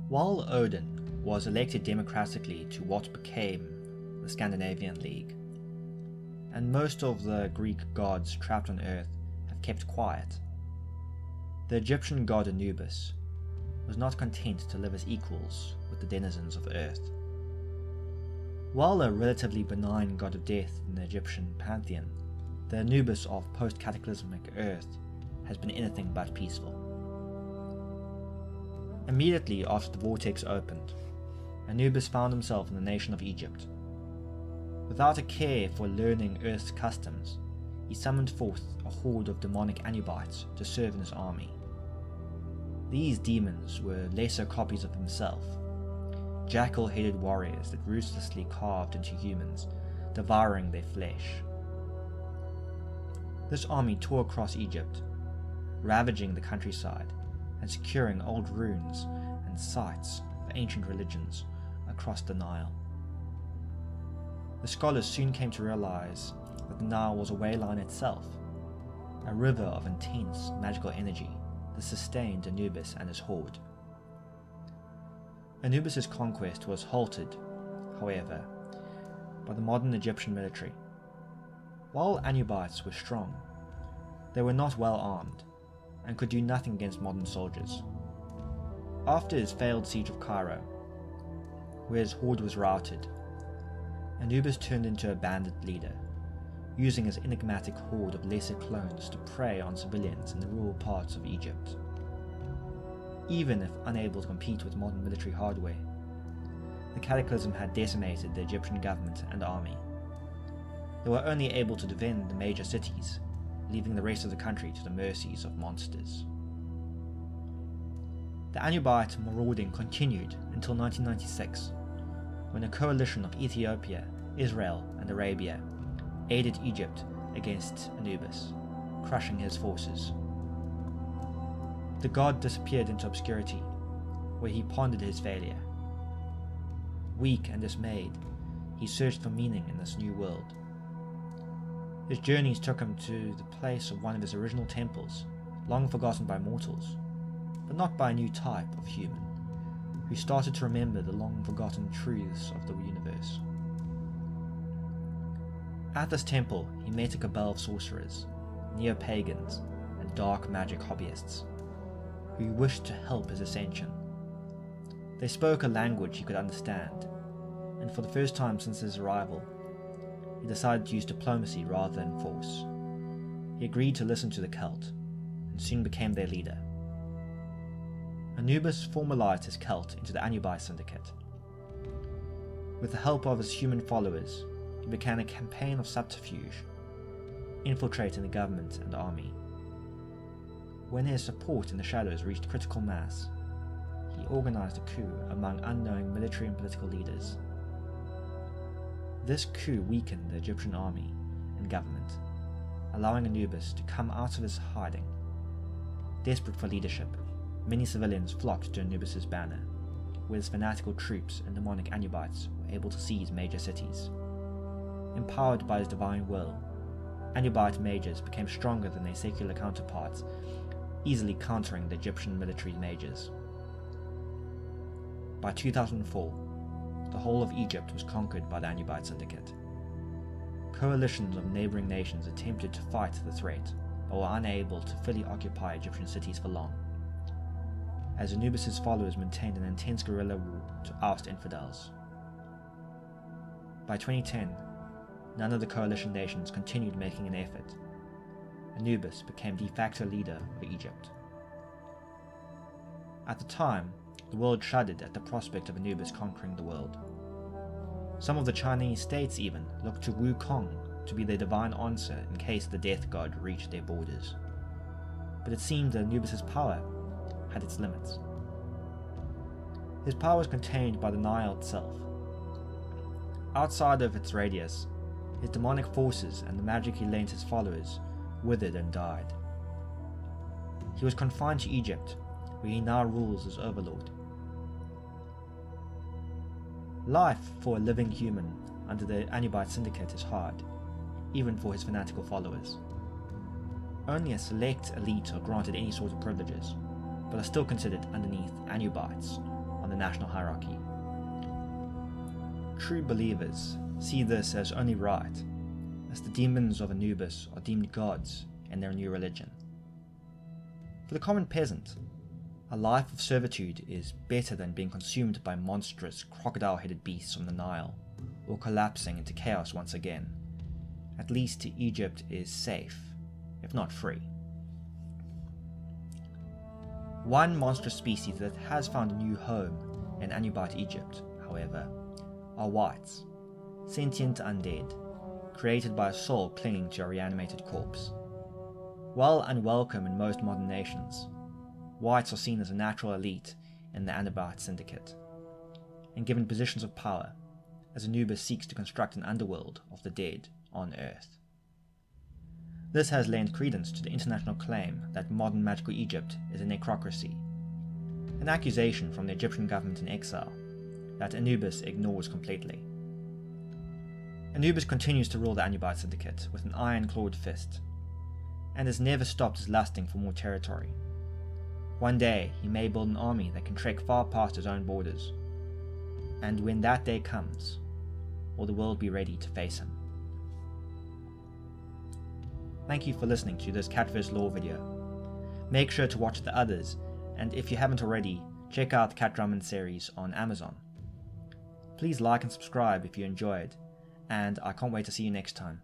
While Odin was elected democratically to what became the Scandinavian League, and most of the Greek gods trapped on Earth have kept quiet, the Egyptian god Anubis was not content to live as equals with the denizens of Earth. While a relatively benign god of death in the Egyptian pantheon, the Anubis of post-cataclysmic Earth has been anything but peaceful. Immediately after the vortex opened, Anubis found himself in the nation of Egypt. Without a care for learning Earth's customs, he summoned forth a horde of demonic Anubites to serve in his army. These demons were lesser copies of himself, jackal-headed warriors that ruthlessly carved into humans, devouring their flesh. This army tore across Egypt, ravaging the countryside and securing old ruins and sites of ancient religions across the Nile. The scholars soon came to realize that the Nile was a way line itself, a river of intense magical energy that sustained Anubis and his horde. Anubis' conquest was halted, however, by the modern Egyptian military. While Anubites were strong, they were not well armed and could do nothing against modern soldiers. After his failed siege of Cairo, where his horde was routed, Anubis turned into a bandit leader, using his enigmatic horde of lesser clones to prey on civilians in the rural parts of Egypt. Even if unable to compete with modern military hardware, the cataclysm had decimated the Egyptian government and army. They were only able to defend the major cities, leaving the rest of the country to the mercies of monsters. The Anubite marauding continued until 1996, when a coalition of Ethiopia, Israel, and Arabia aided Egypt against Anubis, crushing his forces. The god disappeared into obscurity, where he pondered his failure. Weak and dismayed, he searched for meaning in this new world. His journeys took him to the place of one of his original temples, long forgotten by mortals, but not by a new type of human, who started to remember the long-forgotten truths of the universe. At this temple, he met a cabal of sorcerers, neo-pagans, and dark magic hobbyists, who wished to help his ascension. They spoke a language he could understand, and for the first time since his arrival, he decided to use diplomacy rather than force. He agreed to listen to the cult, and soon became their leader. Anubis formalized his cult into the Anubite Syndicate. With the help of his human followers, he began a campaign of subterfuge, infiltrating the government and army. When his support in the shadows reached critical mass, he organized a coup among unknowing military and political leaders. This coup weakened the Egyptian army and government, allowing Anubis to come out of his hiding. Desperate for leadership, many civilians flocked to Anubis' banner, where his fanatical troops and demonic Anubites were able to seize major cities. Empowered by his divine will, Anubite mages became stronger than their secular counterparts, easily countering the Egyptian military mages. By 2004, the whole of Egypt was conquered by the Anubite Syndicate. Coalitions of neighboring nations attempted to fight the threat, but were unable to fully occupy Egyptian cities for long, as Anubis' followers maintained an intense guerrilla war to oust infidels. By 2010, none of the coalition nations continued making an effort. Anubis became de facto leader of Egypt. At the time, the world shuddered at the prospect of Anubis conquering the world. Some of the Chinese states even looked to Wukong to be their divine answer in case the death god reached their borders. But it seemed that Anubis' power had its limits. His power was contained by the Nile itself. Outside of its radius, his demonic forces and the magic he lent his followers withered and died. He was confined to Egypt, where he now rules as overlord. Life for a living human under the Anubite Syndicate is hard, even for his fanatical followers. Only a select elite are granted any sort of privileges, but are still considered underneath Anubites on the national hierarchy. True believers see this as only right, as the demons of Anubis are deemed gods in their new religion. For the common peasant, a life of servitude is better than being consumed by monstrous crocodile-headed beasts from the Nile, or collapsing into chaos once again. At least Egypt is safe, if not free. One monstrous species that has found a new home in Anubite Egypt, however, are wights, sentient undead, created by a soul clinging to a reanimated corpse. While unwelcome in most modern nations, wights are seen as a natural elite in the Anubite Syndicate, and given positions of power, as Anubis seeks to construct an underworld of the dead on Earth. This has lent credence to the international claim that modern magical Egypt is a necrocracy, an accusation from the Egyptian government in exile that Anubis ignores completely. Anubis continues to rule the Anubite Syndicate with an iron-clawed fist, and has never stopped his lusting for more territory. One day he may build an army that can trek far past his own borders, and when that day comes, will the world be ready to face him? Thank you for listening to this Cat vs. Law video. Make sure to watch the others, and if you haven't already, check out the Cat Drummond series on Amazon. Please like and subscribe if you enjoyed, and I can't wait to see you next time.